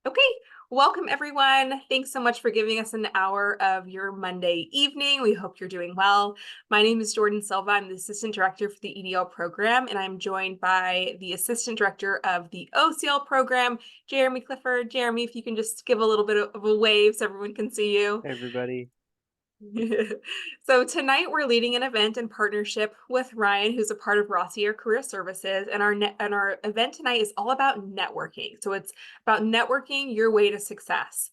Okay, welcome everyone. Thanks so much for giving us an hour of your Monday evening. We hope you're doing well. My name is Jordan Silva. I'm the Assistant Director for the EDL program, and I'm joined by the Assistant Director of the OCL program, Jeremy Clifford. Jeremy, if you can just give a little bit of a wave so everyone can see you. Hey everybody. So tonight we're leading an event in partnership with Ryan, who's a part of Rossier Career Services, and our event tonight is all about networking. So it's about networking your way to success.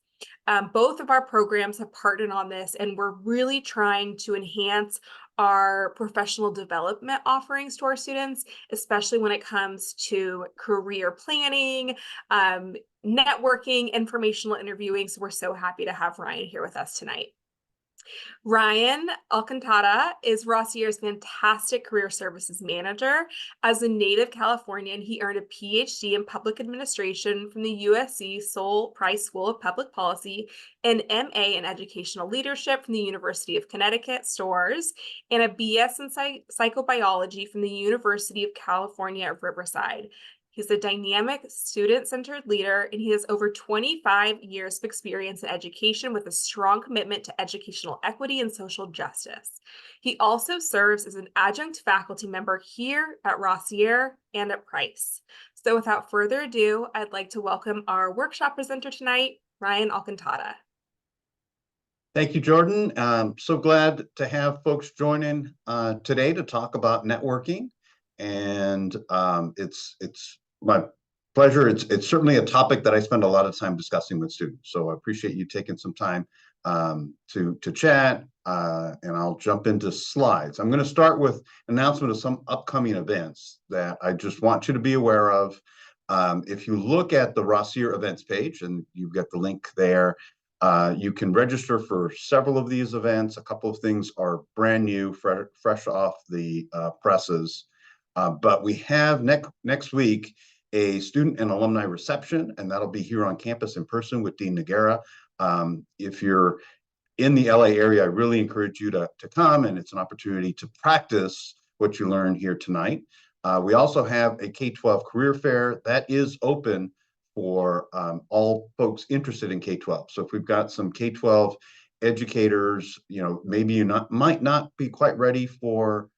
Both of our programs have partnered on this, and we're really trying to enhance our professional development offerings to our students, especially when it comes to career planning, networking, informational interviewing. So we're so happy to have Ryan here with us tonight. Ryan Alcantara is Rossier's fantastic career services manager. As a native Californian, he earned a PhD in public administration from the USC Sol Price School of Public Policy, an MA in educational leadership from the University of Connecticut STORS, and a BS in psychobiology from the University of California at Riverside. He's a dynamic, student-centered leader, and he has over 25 years of experience in education with a strong commitment to educational equity and social justice. He also serves as an adjunct faculty member here at Rossier and at Price. So without further ado, I'd like to welcome our workshop presenter tonight, Ryan Alcantara. Thank you, Jordan. So glad to have folks joining today to talk about networking. And it's my pleasure. It's certainly a topic that I spend a lot of time discussing with students. So I appreciate you taking some time to chat, and I'll jump into slides. I'm going to start with an announcement of some upcoming events that I just want you to be aware of. If you look at the Rossier events page, and you've got the link there, you can register for several of these events. A couple of things are brand new, fresh off the presses. But we have next week a student and alumni reception, and that'll be here on campus in person with Dean Noguera. If you're in the LA area, I really encourage you to come, and it's an opportunity to practice what you learn here tonight. We also have a K-12 career fair that is open for all folks interested in K-12. So if we've got some K-12 educators, maybe you might not be quite ready for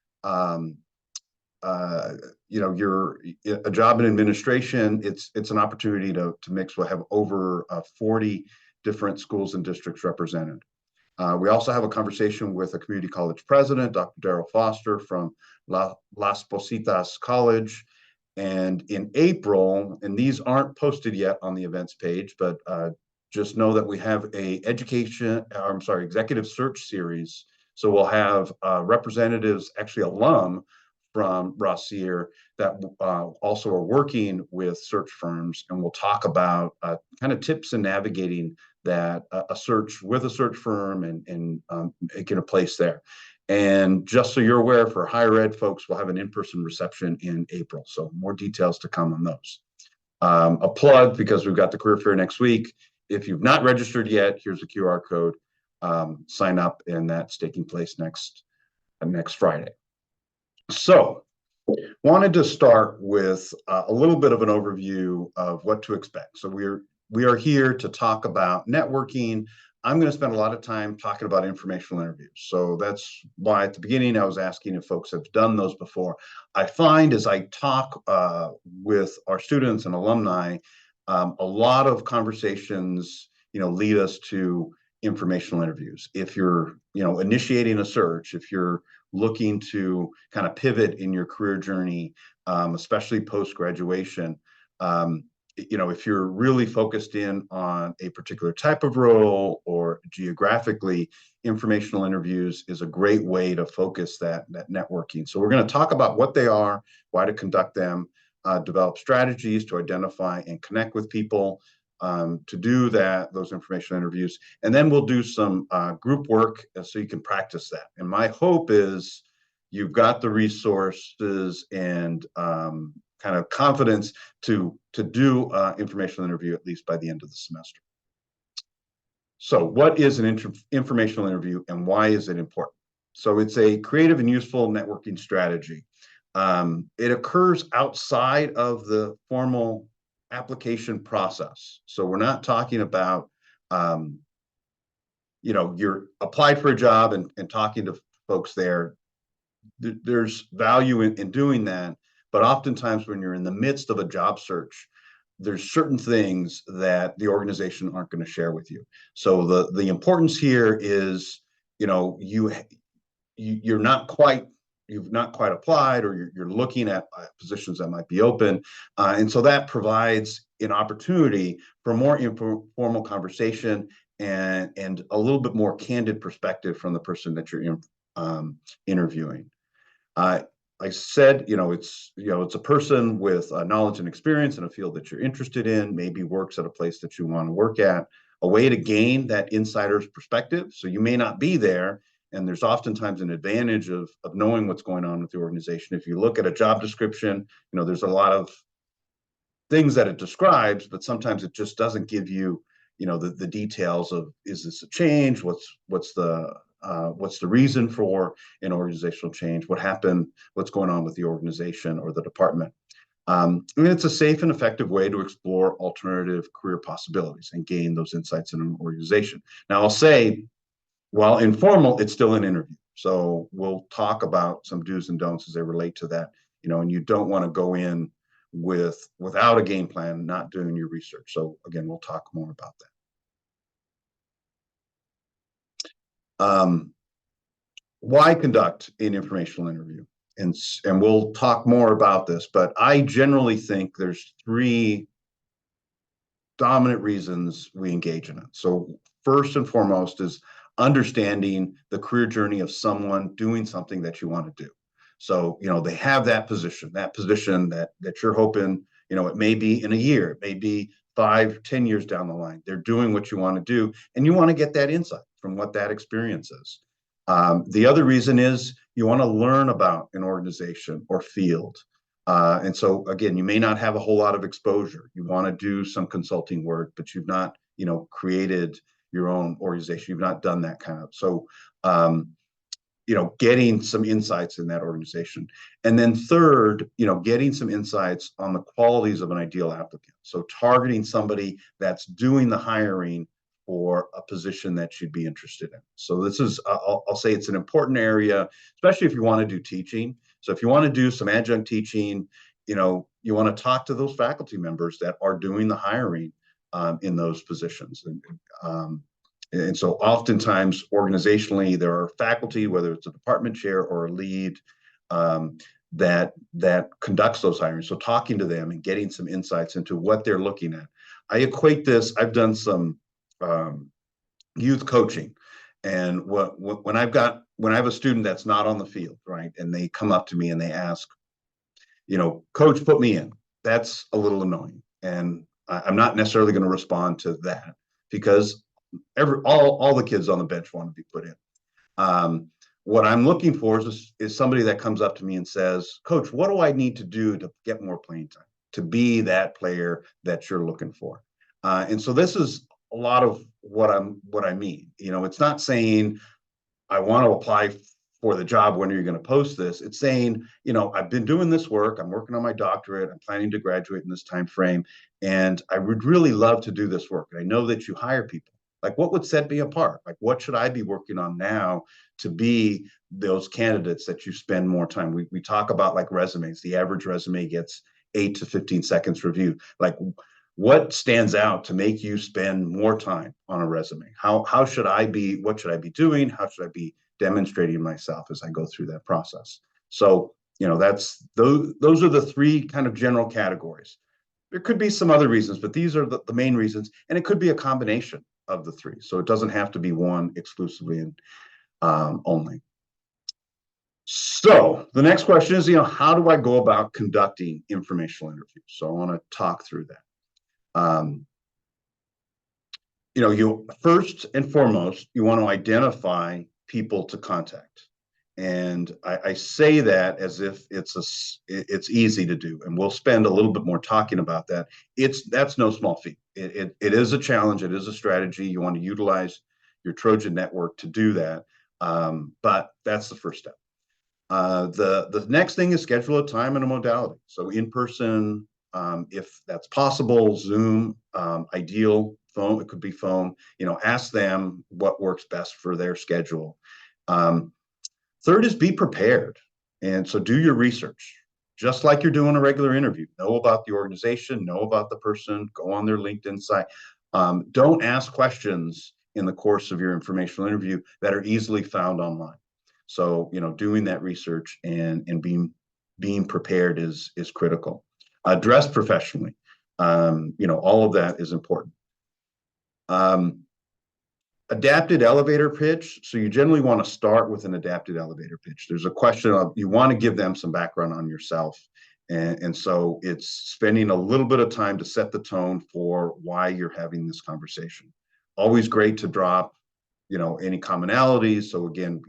you're a job in administration, it's an opportunity to mix. We'll have over 40 different schools and districts represented. We also have a conversation with a community college president, Dr. Darrell Foster from Las Positas College. And in April, and these aren't posted yet on the events page, but just know that we have a executive search series. So we'll have representatives, actually alum from Rossier, that also are working with search firms, and we'll talk about kind of tips in navigating that a search with a search firm and making a place there. And just so you're aware, for higher ed folks, we'll have an in-person reception in April. So more details to come on those. A plug, because we've got the career fair next week. If you've not registered yet, here's a QR code. Sign up, and that's taking place next Friday. So wanted to start with a little bit of an overview of what to expect. So we are here to talk about networking. I'm going to spend a lot of time talking about informational interviews. So that's why at the beginning I was asking if folks have done those before. I find as I talk with our students and alumni, a lot of conversations, lead us to informational interviews. If you're, initiating a search, if you're looking to kind of pivot in your career journey, especially post-graduation, if you're really focused in on a particular type of role or geographically, informational interviews is a great way to focus that networking. So we're going to talk about what they are, why to conduct them, develop strategies to identify and connect with people, to do those informational interviews. And then we'll do some group work so you can practice that. And my hope is you've got the resources and kind of confidence to do informational interview at least by the end of the semester. So what is an informational interview, and why is it important? So it's a creative and useful networking strategy. It occurs outside of the formal application process. So we're not talking about, um, you're applied for a job and talking to folks there. There's value in doing that. But oftentimes when you're in the midst of a job search, there's certain things that the organization aren't going to share with you. So the importance here is, you're not quite you've not quite applied, or you're looking at positions that might be open, and so that provides an opportunity for more informal conversation and a little bit more candid perspective from the person that you're interviewing. uh, I said, it's a person with knowledge and experience in a field that you're interested in, maybe works at a place that you want to work at, a way to gain that insider's perspective. So you may not be there, and there's oftentimes an advantage of knowing what's going on with the organization. If you look at a job description, there's a lot of things that it describes, but sometimes it just doesn't give you, the details of, is this a change? What's the reason for an organizational change? What happened? What's going on with the organization or the department? It's a safe and effective way to explore alternative career possibilities and gain those insights in an organization. Now, I'll say, while informal, it's still an interview. So we'll talk about some do's and don'ts as they relate to that. And you don't want to go in without a game plan, not doing your research. So again, we'll talk more about that. Why conduct an informational interview? And we'll talk more about this, but I generally think there's three dominant reasons we engage in it. So first and foremost is understanding the career journey of someone doing something that you want to do. So, they have that position that you're hoping, it may be in a year, it may be 5, 10 years down the line. They're doing what you want to do, and you want to get that insight from what that experience is. The other reason is you want to learn about an organization or field. And so again, you may not have a whole lot of exposure. You want to do some consulting work, but you've not, created your own organization. You've not done that kind of. So, getting some insights in that organization. And then third, getting some insights on the qualities of an ideal applicant. So targeting somebody that's doing the hiring for a position that you'd be interested in. So this is, I'll say it's an important area, especially if you want to do teaching. So if you want to do some adjunct teaching, you want to talk to those faculty members that are doing the hiring in those positions. And so oftentimes organizationally, there are faculty, whether it's a department chair or a lead, that conducts those hirings. So talking to them and getting some insights into what they're looking at. I equate this, I've done some youth coaching. And when I have a student that's not on the field, right, and they come up to me and they ask, coach, put me in. That's a little annoying. And I'm not necessarily going to respond to that, because all the kids on the bench want to be put in. What I'm looking for is somebody that comes up to me and says, coach, what do I need to do to get more playing time, to be that player that you're looking for? And so this is a lot of what I mean. It's not saying I want to apply for the job. When are you going to post this? It's saying, I've been doing this work. I'm working on my doctorate. I'm planning to graduate in this time frame, and I would really love to do this work. I know that you hire people. Like, what would set me apart? Like, what should I be working on now to be those candidates that you spend more time? We talk about like resumes. The average resume gets 8 to 15 seconds review. Like, what stands out to make you spend more time on a resume? What should I be doing? How should I be demonstrating myself as I go through that process? So, that's those are the three kind of general categories. There could be some other reasons, but these are the main reasons, and it could be a combination of the three. So it doesn't have to be one exclusively and only. So the next question is, how do I go about conducting informational interviews? So I want to talk through that. You first and foremost, you want to identify people to contact. And I say that as if it's easy to do, and we'll spend a little bit more talking about that. That's no small feat. It is a challenge. It is a strategy. You want to utilize your Trojan network to do that, but that's the first step. The next thing is schedule a time and a modality. So in person, if that's possible, Zoom, ideal, phone, it could be phone, ask them what works best for their schedule. Um, Third is be prepared. And so do your research, just like you're doing a regular interview. Know about the organization, know about the person, go on their LinkedIn site. Don't ask questions in the course of your informational interview that are easily found online. So, doing that research and being prepared is critical. Dress professionally. All of that is important. Adapted elevator pitch. So you generally want to start with an adapted elevator pitch. There's a question of, you want to give them some background on yourself. And so it's spending a little bit of time to set the tone for why you're having this conversation. Always great to drop, any commonalities. So again,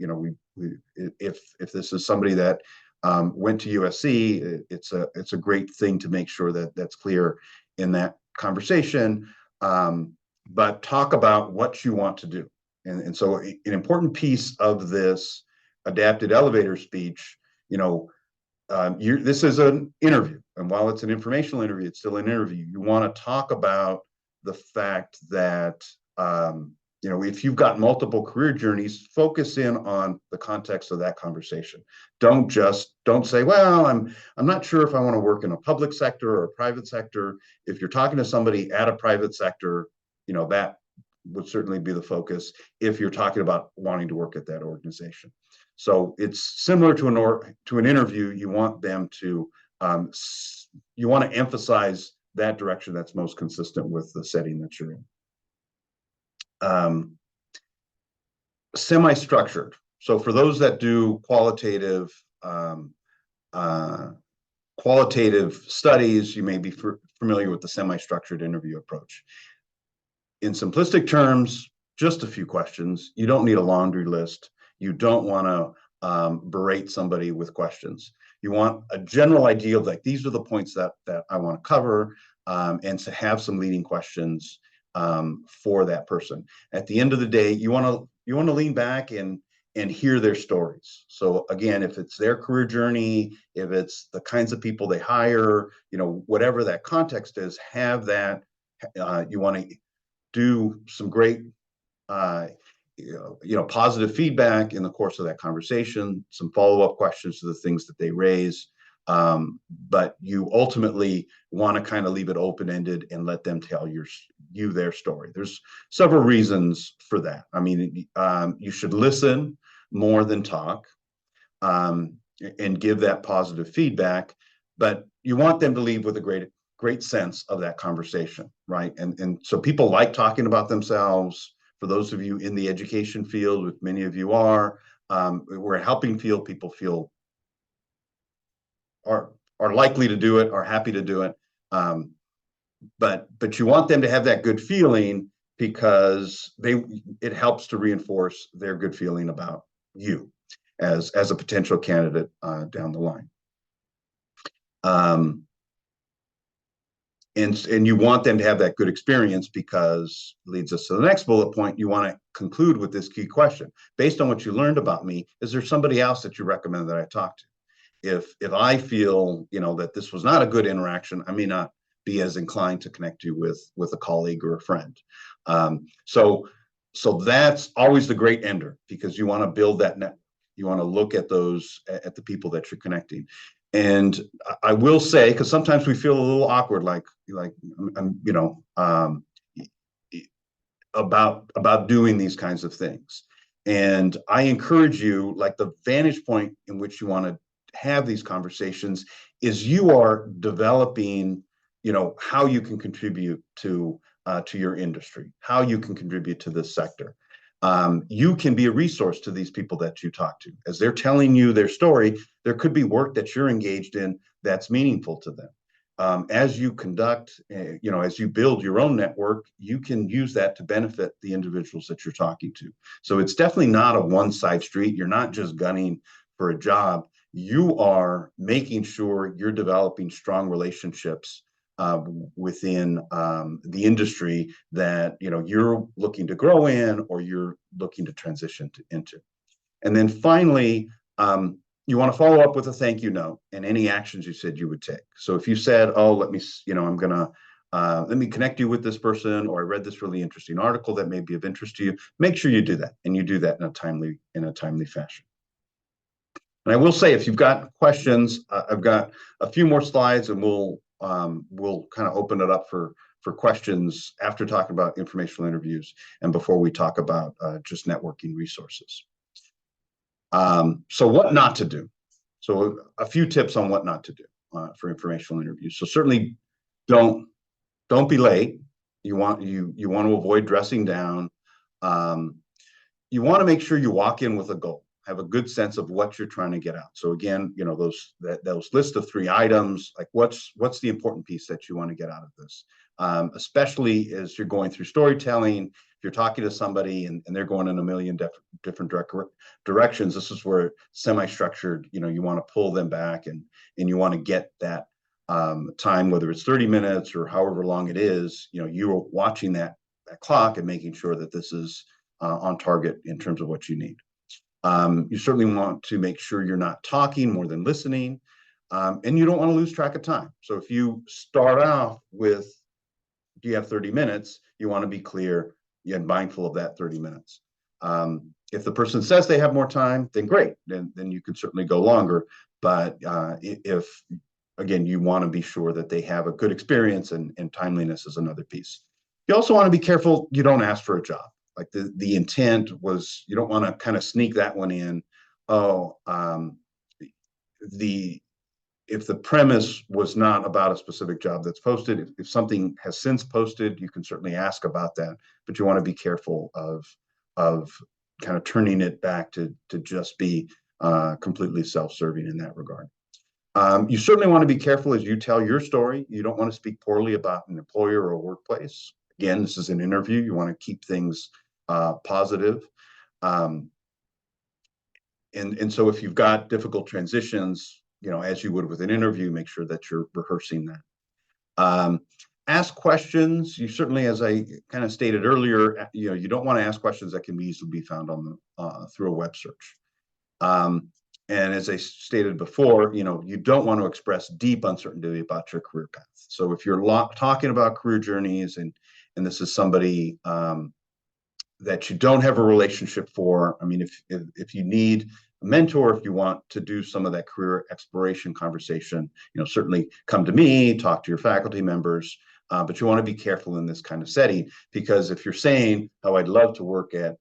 if this is somebody that went to USC, it's a great thing to make sure that that's clear in that conversation. But talk about what you want to do. And so an important piece of this adapted elevator speech, this is an interview. And while it's an informational interview, it's still an interview. You want to talk about the fact that, if you've got multiple career journeys, focus in on the context of that conversation. Don't say, well, I'm not sure if I want to work in a public sector or a private sector. If you're talking to somebody at a private sector, that would certainly be the focus if you're talking about wanting to work at that organization. So it's similar to an interview. You want them to, you want to emphasize that direction that's most consistent with the setting that you're in. Semi-structured. So for those that do qualitative studies, you may be familiar with the semi-structured interview approach. In simplistic terms, just a few questions. You don't need a laundry list. You don't want to berate somebody with questions. You want a general idea of, like, these are the points that I want to cover, and to have some leading questions for that person. At the end of the day, you want to lean back and hear their stories. So again, if it's their career journey, if it's the kinds of people they hire, whatever that context is, have that. You want to do some great, positive feedback in the course of that conversation, some follow-up questions to the things that they raise. But you ultimately want to kind of leave it open-ended and let them tell you their story. There's several reasons for that. I mean, you should listen more than talk, and give that positive feedback, but you want them to leave with a great sense of that conversation, right? And so people like talking about themselves. For those of you in the education field, which many of you are, we're a helping field. People are likely to do it, are happy to do it. But you want them to have that good feeling, because it helps to reinforce their good feeling about you as a potential candidate down the line. And you want them to have that good experience, because leads us to the next bullet point. You want to conclude with this key question. Based on what you learned about me, is there somebody else that you recommend that I talk to? If I feel, that this was not a good interaction, I may not be as inclined to connect you with a colleague or a friend. So that's always the great ender, because you want to build that network. You want to look at the people that you're connecting. And I will say, because sometimes we feel a little awkward, about doing these kinds of things. And I encourage you, like, the vantage point in which you want to have these conversations is you are developing, how you can contribute to your industry, how you can contribute to this sector. You can be a resource to these people that you talk to. As they're telling you their story, there could be work that you're engaged in that's meaningful to them. As you conduct, as you build your own network, you can use that to benefit the individuals that you're talking to. So it's definitely not a one-side street. You're not just gunning for a job. You are making sure you're developing strong relationships within the industry that you're looking to grow in, or you're looking to transition into. And then finally, You want to follow up with a thank you note and any actions you said you would take. So if you said, oh, let me, I'm going to, let me connect you with this person, or I read this really interesting article that may be of interest to you, make sure you do that. And you do that in a timely fashion. And I will say, if you've got questions, I've got a few more slides, and we'll kind of open it up for questions after talking about informational interviews and before we talk about just networking resources. So what not to do. So a few tips on what not to do for informational interviews. So certainly don't don't be late. You want to avoid dressing down. Um, you want to make sure you walk in with a goal, have a good sense of what you're trying to get out. So again, those list of 3 items, like what's the important piece that you want to get out of this, especially as you're going through storytelling. If you're talking to somebody and they're going in a million different directions, this is where semi-structured, you want to pull them back, and you want to get that time, whether it's 30 minutes or however long it is, you're watching that clock and making sure that this is on target in terms of what you need. You certainly want to make sure you're not talking more than listening, and you don't want to lose track of time. So if you start off with, do you have 30 minutes? You want to be clear and mindful of that 30 minutes. If the person says they have more time, then great, then you can certainly go longer. But if, again, you want to be sure that they have a good experience, and timeliness is another piece. You also want to be careful you don't ask for a job. Like the intent was, you don't want to kind of sneak that one in. Oh, if the premise was not about a specific job that's posted, if something has since posted, you can certainly ask about that, but you want to be careful of kind of turning it back to just be completely self-serving in that regard. You certainly want to be careful as you tell your story. You don't want to speak poorly about an employer or a workplace. Again, this is an interview. You want to keep things positive. And so if you've got difficult transitions, as you would with an interview, make sure that you're rehearsing that. Ask questions. You certainly, as I kind of stated earlier, you don't want to ask questions that can easily be found on through a web search. And as I stated before, you don't want to express deep uncertainty about your career path. So if you're talking about career journeys, and this is somebody that you don't have a relationship for, I mean, if you need a mentor, if you want to do some of that career exploration conversation, certainly come to me, talk to your faculty members. But you want to be careful in this kind of setting, because if you're saying, "Oh, I'd love to work at,"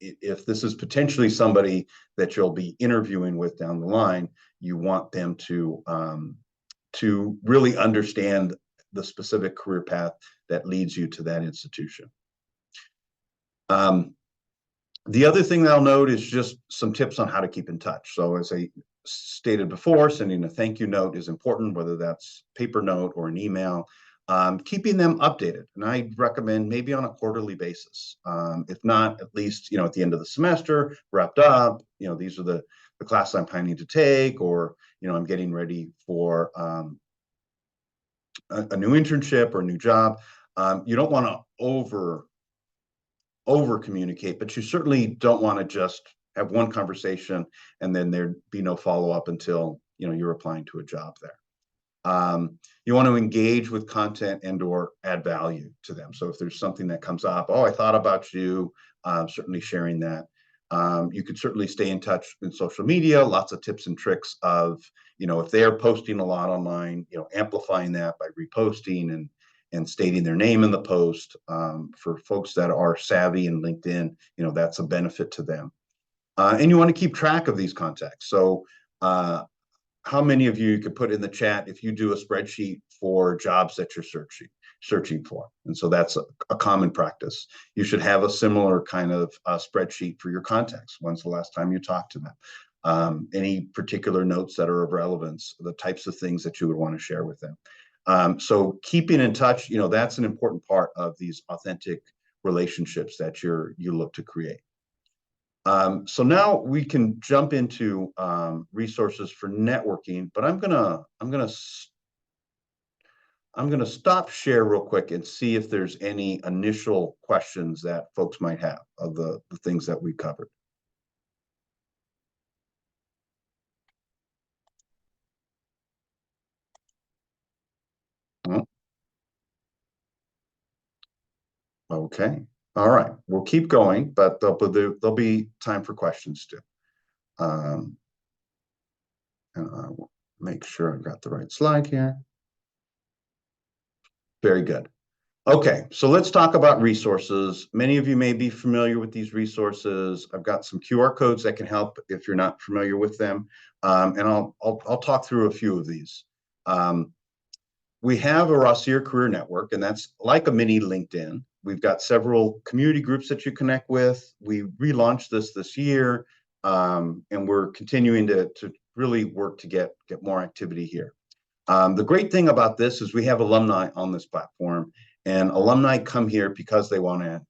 if this is potentially somebody that you'll be interviewing with down the line, you want them to really understand the specific career path that leads you to that institution. The other thing that I'll note is just some tips on how to keep in touch. So as I stated before, sending a thank you note is important, whether that's paper note or an email. Keeping them updated, and I recommend maybe on a quarterly basis. If not, at least at the end of the semester, wrapped up. These are the classes I'm planning to take, or I'm getting ready for a new internship or a new job. You don't want to over communicate, but you certainly don't want to just have one conversation and then there'd be no follow up until you're applying to a job there. You want to engage with content and or add value to them. So if there's something that comes up, oh, I thought about you, certainly sharing that. You could certainly stay in touch in social media, lots of tips and tricks of, if they're posting a lot online, amplifying that by reposting and stating their name in the post. For folks that are savvy in LinkedIn, that's a benefit to them. And you want to keep track of these contacts. So how many of you could put in the chat if you do a spreadsheet for jobs that you're searching for? And so that's a common practice. You should have a similar kind of spreadsheet for your contacts. When's the last time you talked to them? Any particular notes that are of relevance, the types of things that you would want to share with them. So keeping in touch, that's an important part of these authentic relationships that you look to create. So now we can jump into resources for networking, but I'm gonna stop share real quick and see if there's any initial questions that folks might have of the things that we covered. Okay. All right. We'll keep going, but there'll be time for questions too. Um, and I will make sure I've got the right slide here. Very good. Okay, so let's talk about resources. Many of you may be familiar with these resources. I've got some QR codes that can help if you're not familiar with them, and I'll talk through a few of these. Um, we have a Rossier Career Network, and that's like a mini LinkedIn. We've got several community groups that you connect with. We relaunched this year, and we're continuing to really work to get more activity here. The great thing about this is we have alumni on this platform, and alumni come here because they want to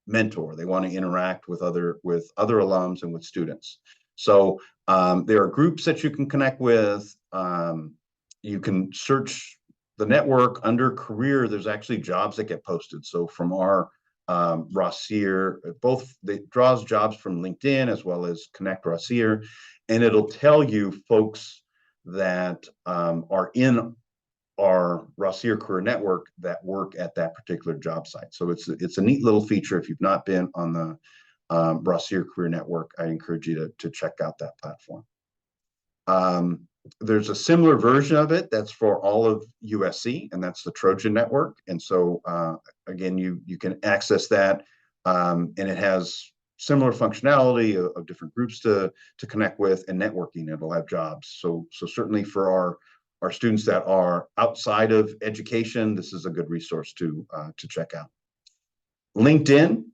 mentor, they want to interact with other alums and with students. So there are groups that you can connect with. You can search the network under career. There's actually jobs that get posted. So from our Rossier, both it draws jobs from LinkedIn as well as Connect Rossier, and it'll tell you folks that are in our Rossier Career Network that work at that particular job site. So it's a neat little feature. If you've not been on the Rossier Career Network, I encourage you to check out that platform. There's a similar version of it that's for all of USC, and that's the Trojan Network. And so again, you can access that, and it has similar functionality of different groups to connect with and networking. It'll have jobs. So certainly for our students that are outside of education, this is a good resource to check out. LinkedIn.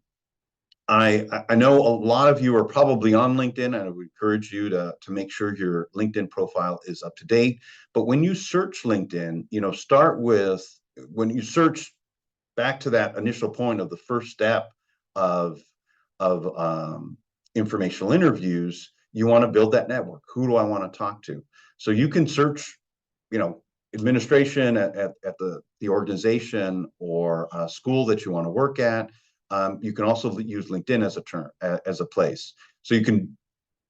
I know a lot of you are probably on LinkedIn, and I would encourage you to make sure your LinkedIn profile is up to date. But when you search LinkedIn, start with, when you search back to that initial point of the first step of informational interviews, you want to build that network. Who do I want to talk to? So you can search, administration at the organization or school that you want to work at. You can also use LinkedIn as a term, as a place. So you can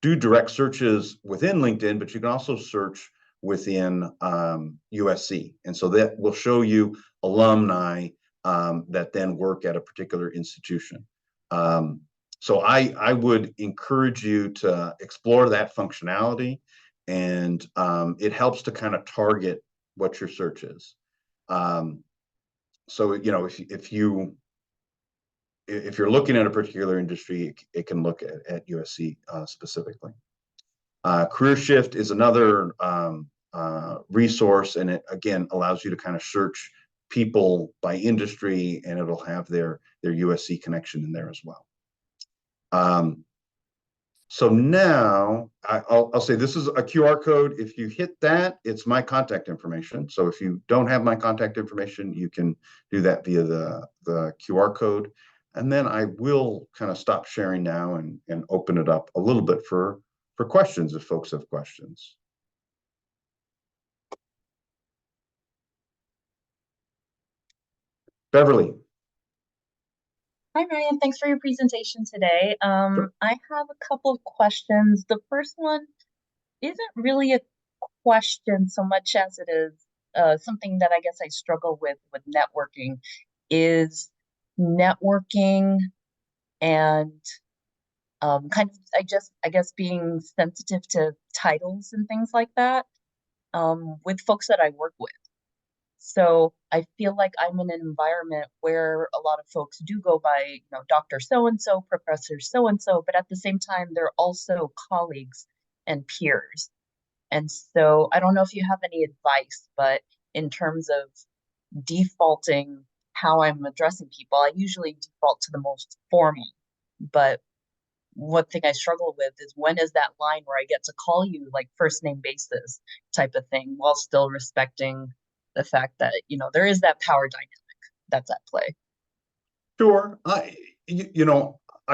do direct searches within LinkedIn, but you can also search within USC. And so that will show you alumni that then work at a particular institution. So I would encourage you to explore that functionality, and it helps to kind of target what your search is. So if you're looking at a particular industry, it can look at USC specifically. Career Shift is another resource, and it again allows you to kind of search people by industry, and it'll have their USC connection in there as well. So now I'll say this is a QR code. If you hit that, it's my contact information. So if you don't have my contact information, you can do that via the QR code. And then I will kind of stop sharing now and open it up a little bit for questions if folks have questions. Beverly. Hi, Ryan. Thanks for your presentation today. I have a couple of questions. The first one isn't really a question so much as it is something that I guess I struggle with networking, is networking and kind of, I guess being sensitive to titles and things like that with folks that I work with. So I feel like I'm in an environment where a lot of folks do go by, Dr. So-and-so, Professor so-and-so, but at the same time, they're also colleagues and peers. And so I don't know if you have any advice, but in terms of defaulting how I'm addressing people, I usually default to the most formal. But one thing I struggle with is, when is that line where I get to call you like first name basis type of thing, while still respecting the fact that, there is that power dynamic that's at play. Sure. I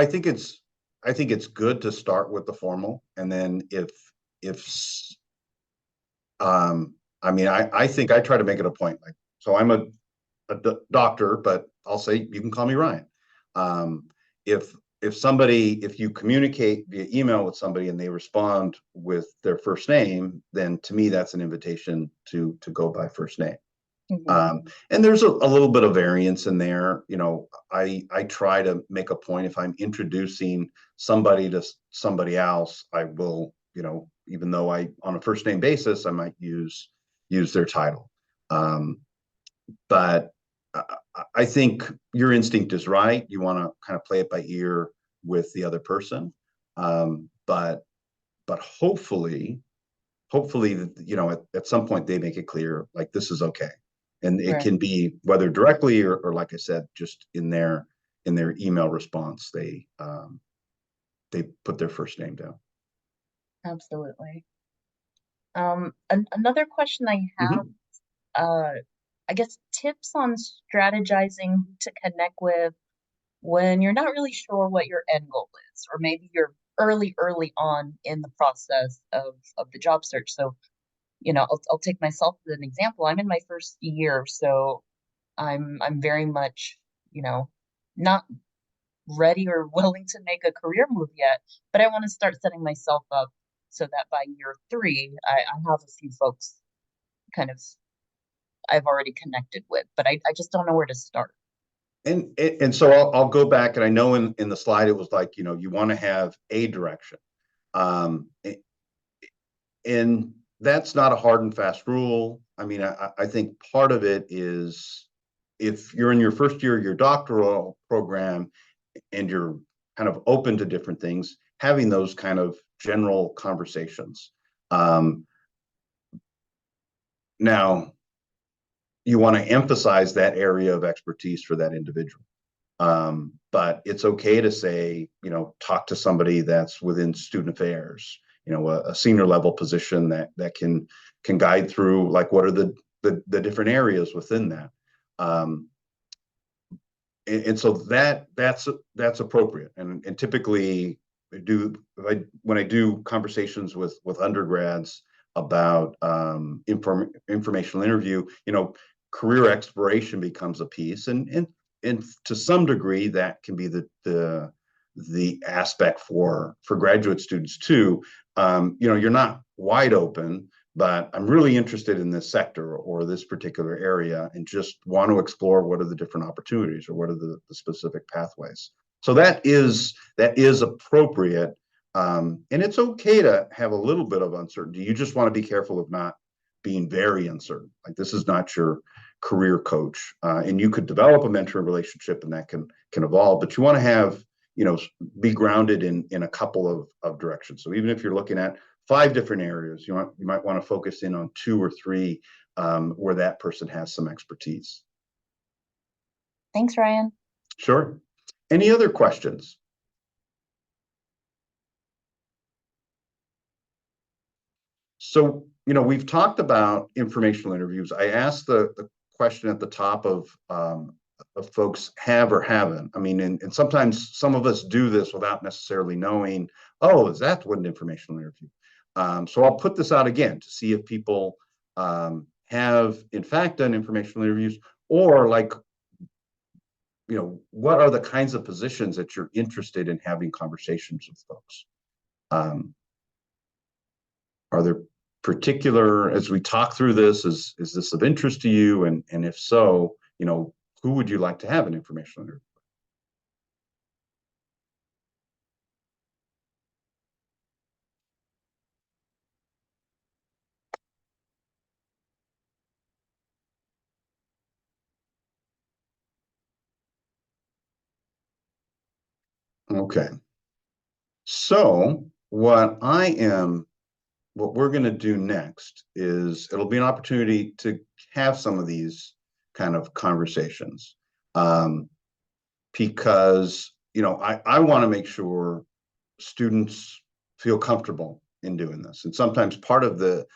think it's good to start with the formal, and then if I think I try to make it a point. Like, so I'm a doctor, but I'll say you can call me Ryan. If you communicate via email with somebody and they respond with their first name, then to me that's an invitation to go by first name. And there's a little bit of variance in there. I try to make a point if I'm introducing somebody to somebody else, I will, even though on a first name basis, I might use their title. But I think your instinct is right. You want to kind of play it by ear with the other person. But hopefully, at some point they make it clear, like, this is okay. And it Right. can be whether directly or like I said, just in their email response, they put their first name down. Absolutely. Another question I have, Mhm. uh, I guess tips on strategizing who to connect with when you're not really sure what your end goal is, or maybe you're early on in the process of the job search. So, I'll take myself as an example. I'm in my first year, so I'm very much, not ready or willing to make a career move yet, but I want to start setting myself up so that by year 3, I have a few folks kind of I've already connected with, but I just don't know where to start. And so I'll go back, and I know in the slide it was like, you want to have a direction. Um, and that's not a hard and fast rule. I mean, I think part of it is, if you're in your first year of your doctoral program and you're kind of open to different things, having those kind of general conversations. Now, you want to emphasize that area of expertise for that individual. But it's okay to say, talk to somebody that's within student affairs, a senior level position that can guide through, like, what are the different areas within that. And so that's appropriate. And typically when I do conversations with undergrads about informational interview, career exploration becomes a piece, and to some degree that can be the aspect for graduate students too. You're not wide open, but I'm really interested in this sector or this particular area, and just want to explore what are the different opportunities or what are the specific pathways. So that is appropriate. And it's okay to have a little bit of uncertainty. You just want to be careful of not being very uncertain. Like, this is not your career coach, and you could develop a mentoring relationship, and that can evolve. But you want to have, be grounded in a couple of directions. So even if you're looking at 5 different areas, you might want to focus in on 2 or 3 where that person has some expertise. Thanks, Ryan. Sure. Any other questions? So, we've talked about informational interviews. I asked the question at the top of folks have or haven't. I mean, and sometimes some of us do this without necessarily knowing, oh, is that what an informational interview? So I'll put this out again to see if people have in fact done informational interviews, or, like, what are the kinds of positions that you're interested in having conversations with folks? Are there particular, as we talk through this, is this of interest to you? And if so, who would you like to have an informational interview? Okay. So what we're going to do next is, it'll be an opportunity to have some of these kind of conversations, because I want to make sure students feel comfortable in doing this. And sometimes part of the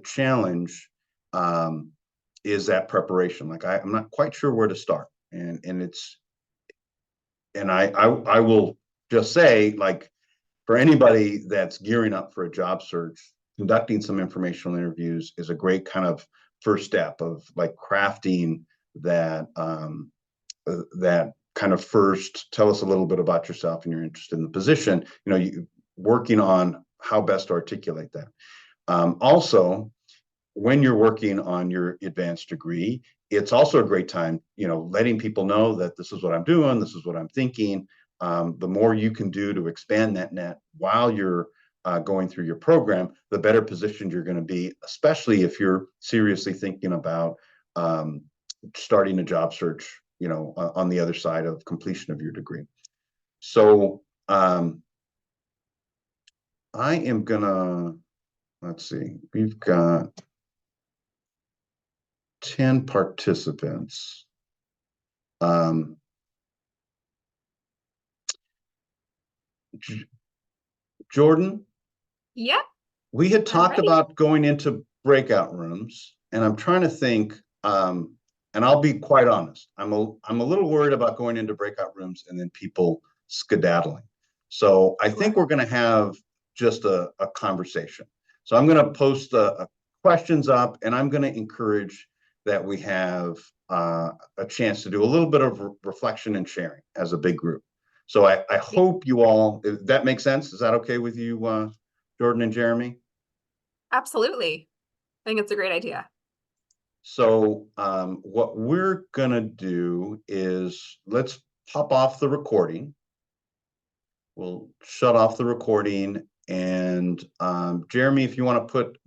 challenge is that preparation. Like, I'm not quite sure where to start, and I will just say, like, for anybody that's gearing up for a job search, conducting some informational interviews is a great kind of first step of, like, crafting that kind of first, tell us a little bit about yourself and your interest in the position, you working on how best to articulate that. Also, when you're working on your advanced degree, it's also a great time, letting people know that this is what I'm doing, this is what I'm thinking. The more you can do to expand that net while you're going through your program, the better positioned you're going to be, especially if you're seriously thinking about starting a job search, on the other side of completion of your degree. So I am gonna, let's see, we've got 10 participants. Jordan, Yep, we had I'm talked ready. about going into breakout rooms, and I'm trying to think, and I'll be quite honest, I'm a little worried about going into breakout rooms and then people skedaddling. So I think Sure. we're going to have just a conversation. So I'm going to post questions up, and I'm going to encourage that we have a chance to do a little bit of reflection and sharing as a big group. So I Yeah, hope you all, if that makes sense. Is that okay with you, Jordan and Jeremy? absolutely. I think it's a great idea. So what we're gonna do is let's pop off the recording. We'll shut off the recording, and Jeremy, if you want to put